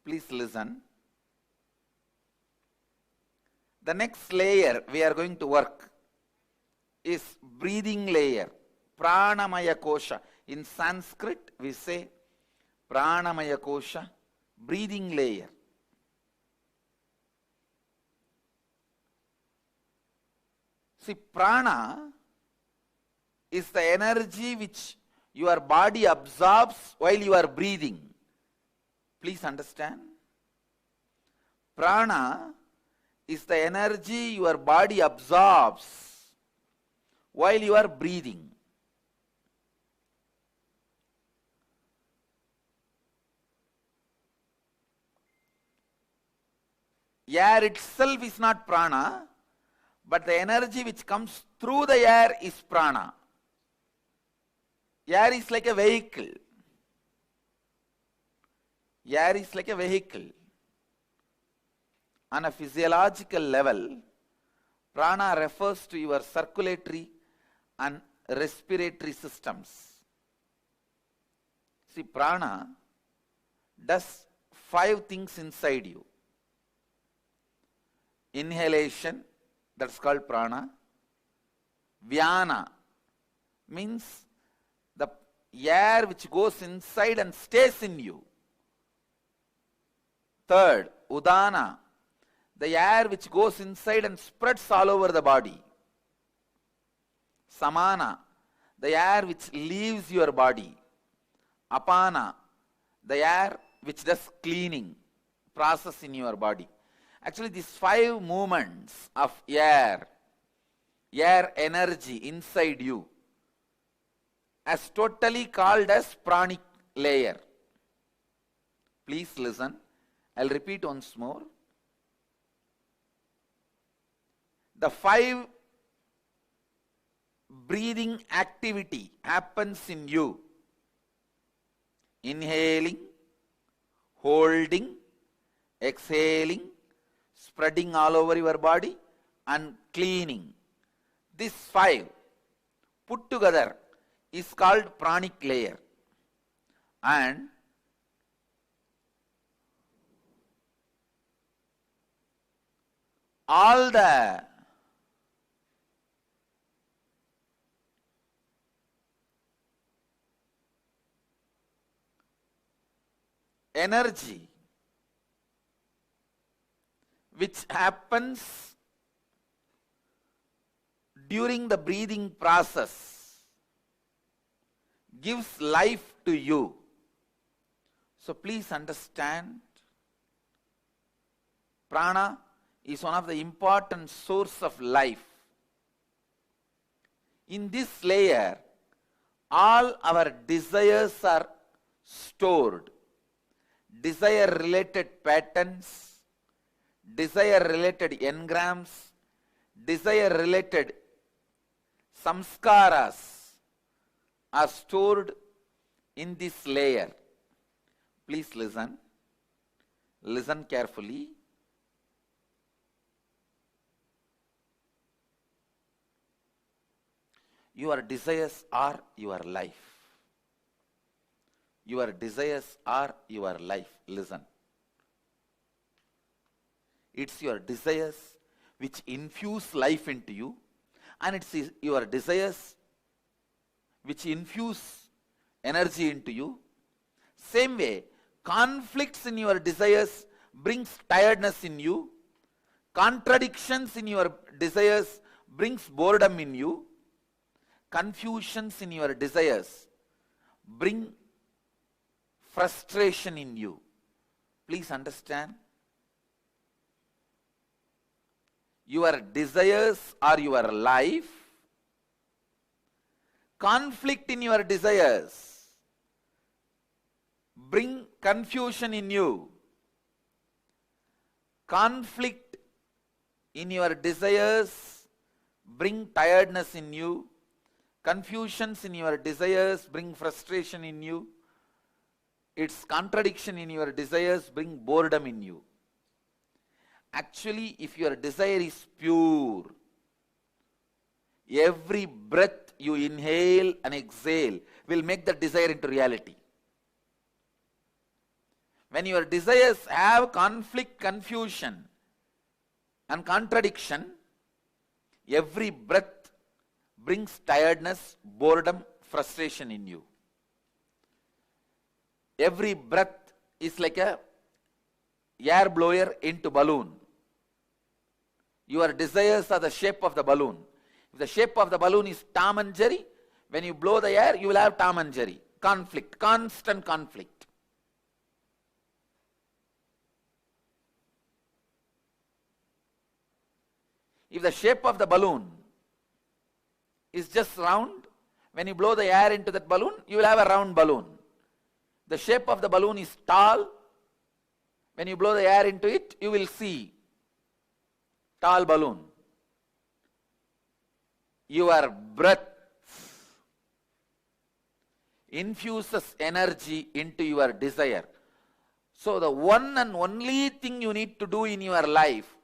Please listen. The next layer we are going to work is breathing layer, Pranamaya Kosha. In Sanskrit we say Pranamaya Kosha, breathing layer. See, prana is the energy which your body absorbs while you are breathing. Please understand. Prana is the energy your body absorbs while you are breathing. Air itself is not prana, but the energy which comes through the air is prana. Air is like a vehicle. Air is like a vehicle. On a physiological level, prana refers to your circulatory and respiratory systems. See, prana does 5 things inside you. Inhalation, that's called prana. Vyana means the air which goes inside and stays in you. Third, udana, the air which goes inside and spreads all over the body. Samana, the air which leaves your body. Apana, the air which does cleaning process in your body. Actually, these 5 movements of air energy inside you, as totally called as pranic layer. Please listen. I'll repeat once more. The 5 breathing activity happens in you. Inhaling, holding, exhaling, spreading all over your body, and cleaning. These 5 put together is called pranic layer. And all the energy which happens during the breathing process gives life to you. So please understand, prana is one of the important source of life. In this layer, all our desires are stored. Desire related patterns, desire related engrams, desire related samskaras are stored in this layer. Please listen. Listen carefully. Your desires are your life. Your desires are your life. Listen. It's your desires which infuse life into you, and it's your desires which infuse energy into you. Same way, conflicts in your desires brings tiredness in you. Contradictions in your desires brings boredom in you. Confusions in your desires bring frustration in you. Please understand. Your desires are your life. Conflict in your desires bring confusion in you. Conflict in your desires bring tiredness in you. Confusions in your desires bring frustration in you. Its contradiction in your desires bring boredom in you. Actually, if your desire is pure, every breath you inhale and exhale will make the desire into reality. When your desires have conflict, confusion and contradiction, every breath brings tiredness, boredom, frustration in you. Every breath is like a air blower into balloon. Your desires are the shape of the balloon. If the shape of the balloon is Tom and Jerry, when you blow the air, you will have Tom and Jerry. Conflict, constant conflict. If the shape of the balloon is just round, when you blow the air into that balloon, you will have a round balloon. The shape of the balloon is tall. When you blow the air into it, you will see tall balloon. Your breath infuses energy into your desire. So the one and only thing you need to do in your life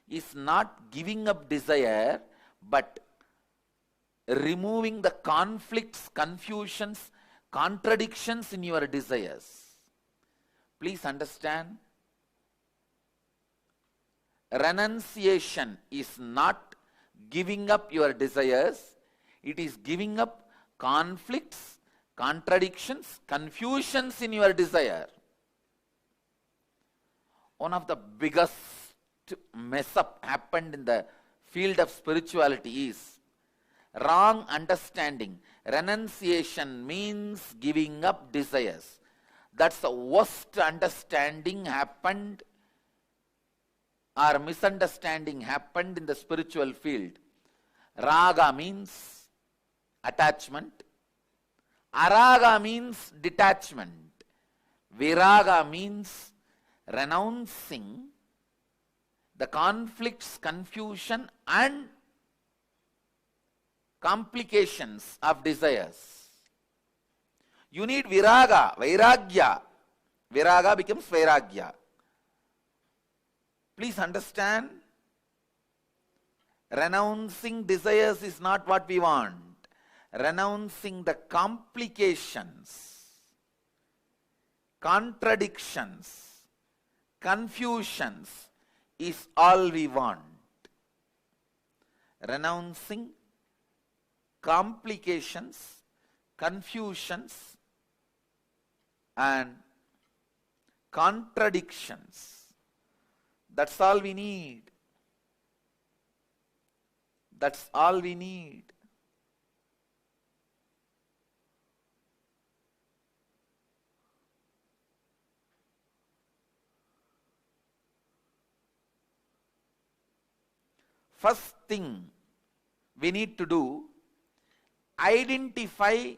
is not giving up desire, but removing the conflicts, confusions, contradictions in your desires. Please understand, renunciation is not giving up your desires, it is giving up conflicts, contradictions, confusions in your desire. One of the biggest mess up happened in the field of spirituality is wrong understanding. Renunciation means giving up desires. That's the worst understanding happened or misunderstanding happened in the spiritual field. Raga means attachment. Araga means detachment. Viraga means renouncing the conflicts, confusion and complications of desires. You need viraga, vairagya. Viraga becomes vairagya. Please understand, renouncing desires is not what we want. Renouncing the complications, contradictions, confusions is all we want. Renouncing complications, confusions and contradictions. That's all we need. That's all we need. First thing we need to do, identify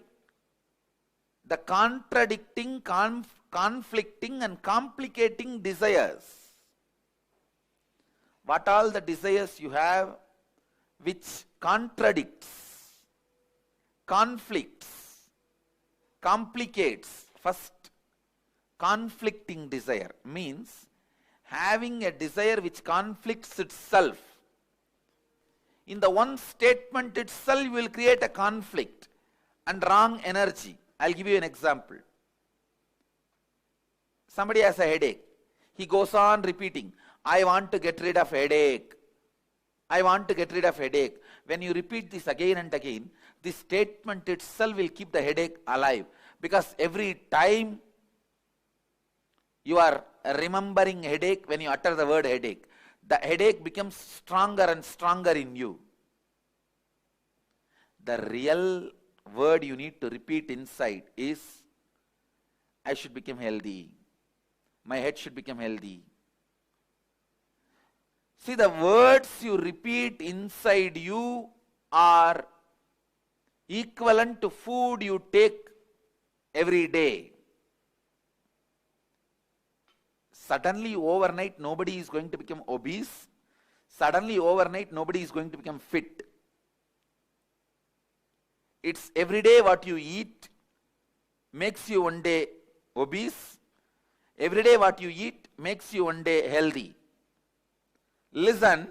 the contradicting, conflicting and complicating desires. What all the desires you have which contradicts, conflicts, complicates. First, conflicting desire means having a desire which conflicts itself. In the one statement itself, you will create a conflict and wrong energy. I'll give you an example. Somebody has a headache. He goes on repeating, I want to get rid of headache. I want to get rid of headache. When you repeat this again and again, this statement itself will keep the headache alive. Because every time you are remembering headache, when you utter the word headache, the headache becomes stronger and stronger in you. The real word you need to repeat inside is, I should become healthy. My head should become healthy. See, the words you repeat inside you are equivalent to food you take every day. Suddenly overnight nobody is going to become obese. Suddenly overnight nobody is going to become fit. It's every day what you eat makes you one day obese. Every day what you eat makes you one day healthy. Listen,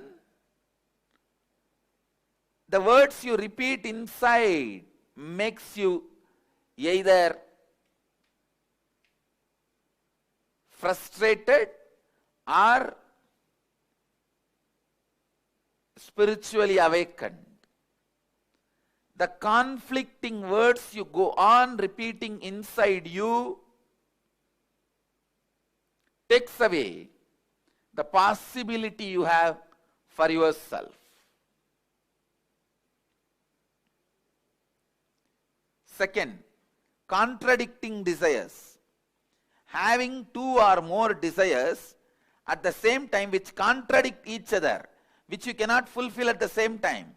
the words you repeat inside makes you either frustrated, or spiritually awakened. The conflicting words you go on repeating inside you takes away the possibility you have for yourself. Second, contradicting desires. Having two or more desires at the same time which contradict each other, which you cannot fulfill at the same time.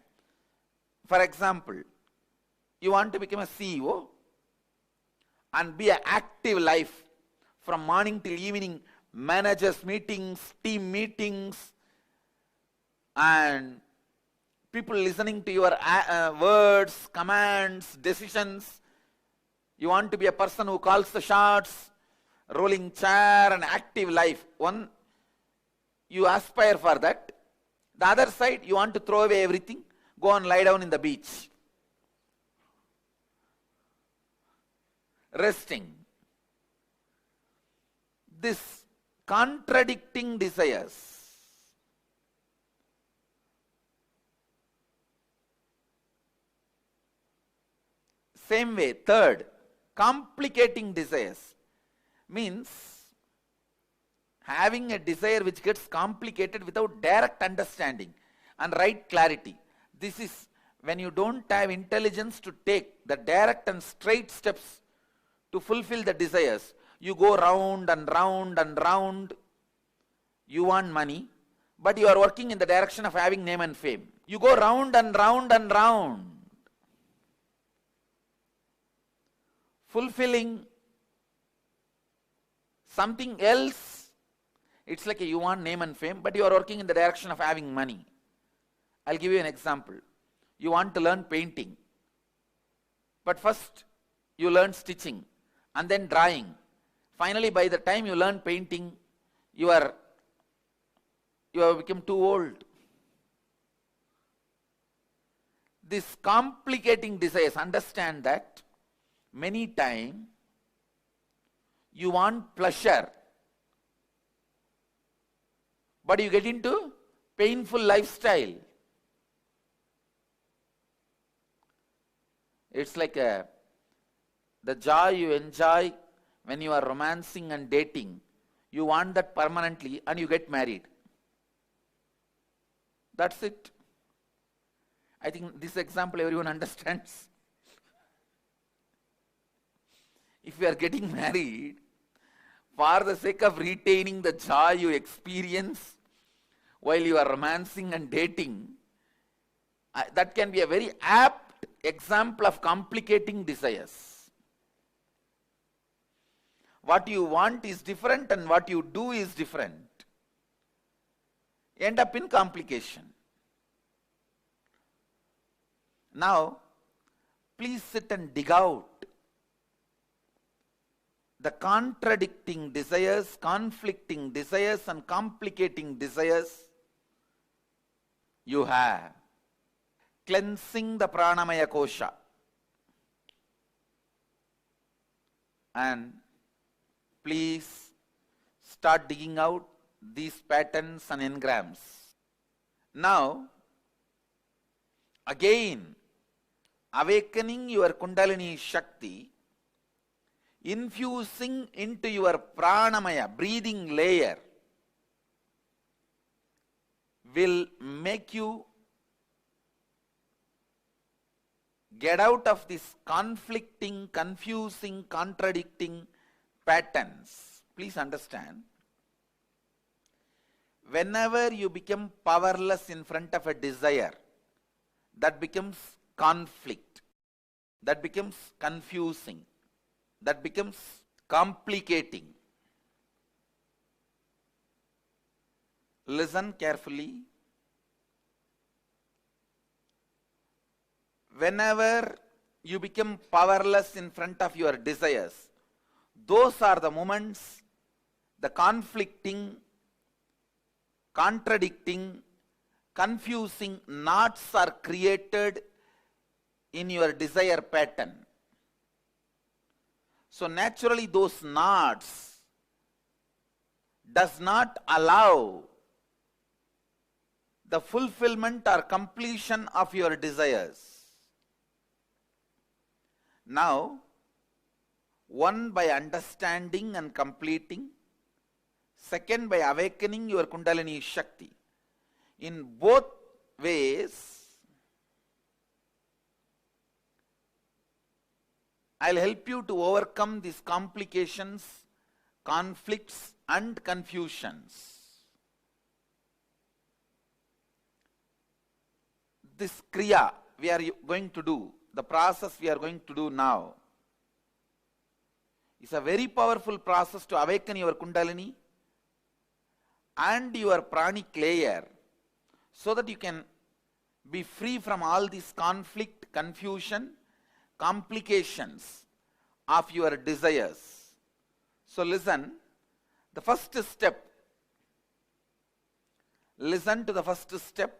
For example, you want to become a CEO and be an active life from morning till evening, managers meetings, team meetings, and people listening to your words, commands, decisions. You want to be a person who calls the shots, rolling chair, and active life. One, you aspire for that. The other side, you want to throw away everything, go and lie down in the beach, resting. This contradicting desires. Same way, third, complicating desires. Means having a desire which gets complicated without direct understanding and right clarity. This is when you don't have intelligence to take the direct and straight steps to fulfill the desires. You go round and round and round. You want money, but you are working in the direction of having name and fame. You go round and round and round, fulfilling something else. It's like you want name and fame, but you are working in the direction of having money. I'll give you an example. You want to learn painting, but first you learn stitching and then drawing. Finally, by the time you learn painting, you have become too old. This complicating desires, understand that many times you want pleasure, but you get into painful lifestyle. It's like the joy you enjoy when you are romancing and dating. You want that permanently and you get married. That's it. I think this example everyone understands. If you are getting married for the sake of retaining the joy you experience while you are romancing and dating, that can be a very apt example of complicating desires. What you want is different and what you do is different. End up in complication. Now, please sit and dig out the contradicting desires, conflicting desires, and complicating desires you have. Cleansing the pranamaya kosha. And please start digging out these patterns and engrams. Now, again, awakening your Kundalini Shakti, infusing into your pranamaya, breathing layer, will make you get out of this conflicting, confusing, contradicting patterns. Please understand, whenever you become powerless in front of a desire, that becomes conflict, that becomes confusing, that becomes complicating. Listen carefully. Whenever you become powerless in front of your desires, those are the moments the conflicting, contradicting, confusing knots are created in your desire pattern. So naturally those knots does not allow the fulfillment or completion of your desires. Now, one, by understanding and completing. Second, by awakening your Kundalini Shakti. In both ways, I'll help you to overcome these complications, conflicts and confusions. This Kriya we are going to do, the process we are going to do now, is a very powerful process to awaken your Kundalini and your pranic layer, so that you can be free from all this conflict, confusion, complications of your desires. So listen, the first step, listen to the first step.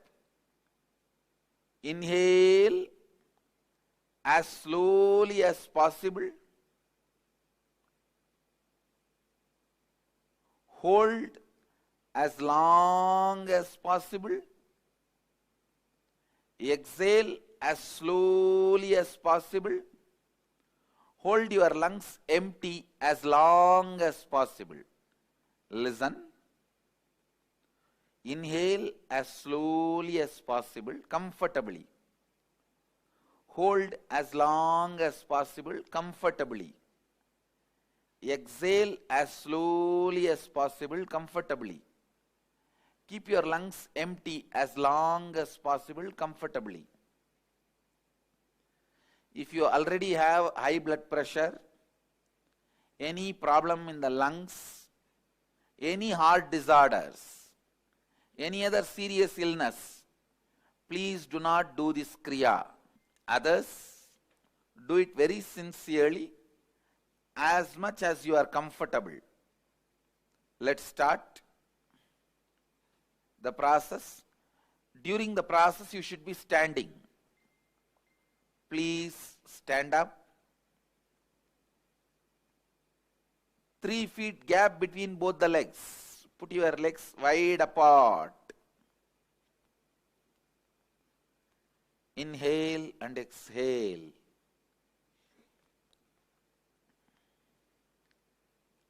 Inhale as slowly as possible. Hold as long as possible. Exhale as slowly as possible. Hold your lungs empty as long as possible. Listen. Inhale as slowly as possible, comfortably. Hold as long as possible, comfortably. Exhale as slowly as possible, comfortably. Keep your lungs empty as long as possible, comfortably. If you already have high blood pressure, any problem in the lungs, any heart disorders, any other serious illness, please do not do this Kriya. Others, do it very sincerely, as much as you are comfortable. Let's start the process. During the process, you should be standing. Please stand up. 3 feet gap between both the legs. Put your legs wide apart. Inhale and exhale.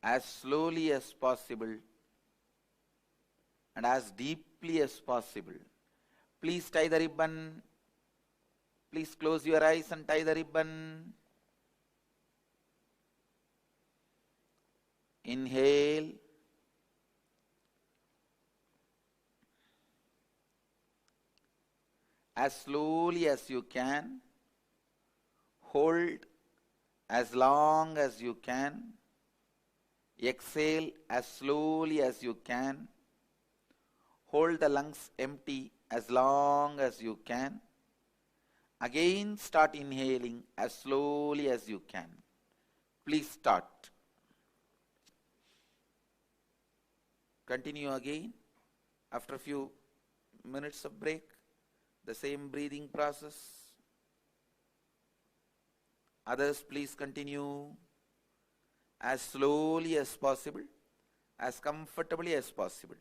As slowly as possible and as deeply as possible. Please tie the ribbon. Please close your eyes and tie the ribbon. Inhale. As slowly as you can. Hold as long as you can. Exhale as slowly as you can. Hold the lungs empty as long as you can. Again start inhaling as slowly as you can. Please start. Continue again after a few minutes of break. The same breathing process. Others, please continue as slowly as possible, as comfortably as possible.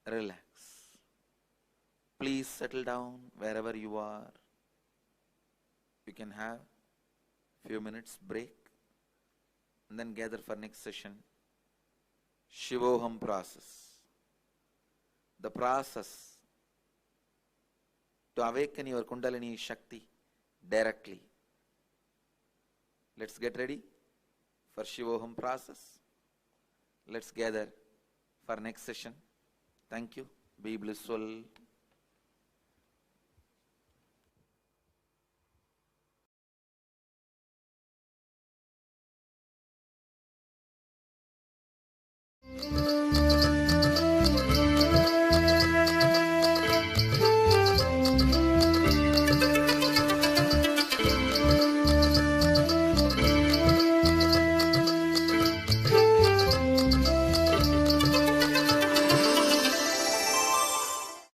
Relax. Please settle down wherever you are. You can have few minutes break and then gather for next session. Shivoham process. The process to awaken your Kundalini Shakti directly. Let's get ready for Shivoham process. Let's gather for next session. Thank you. Be blissful.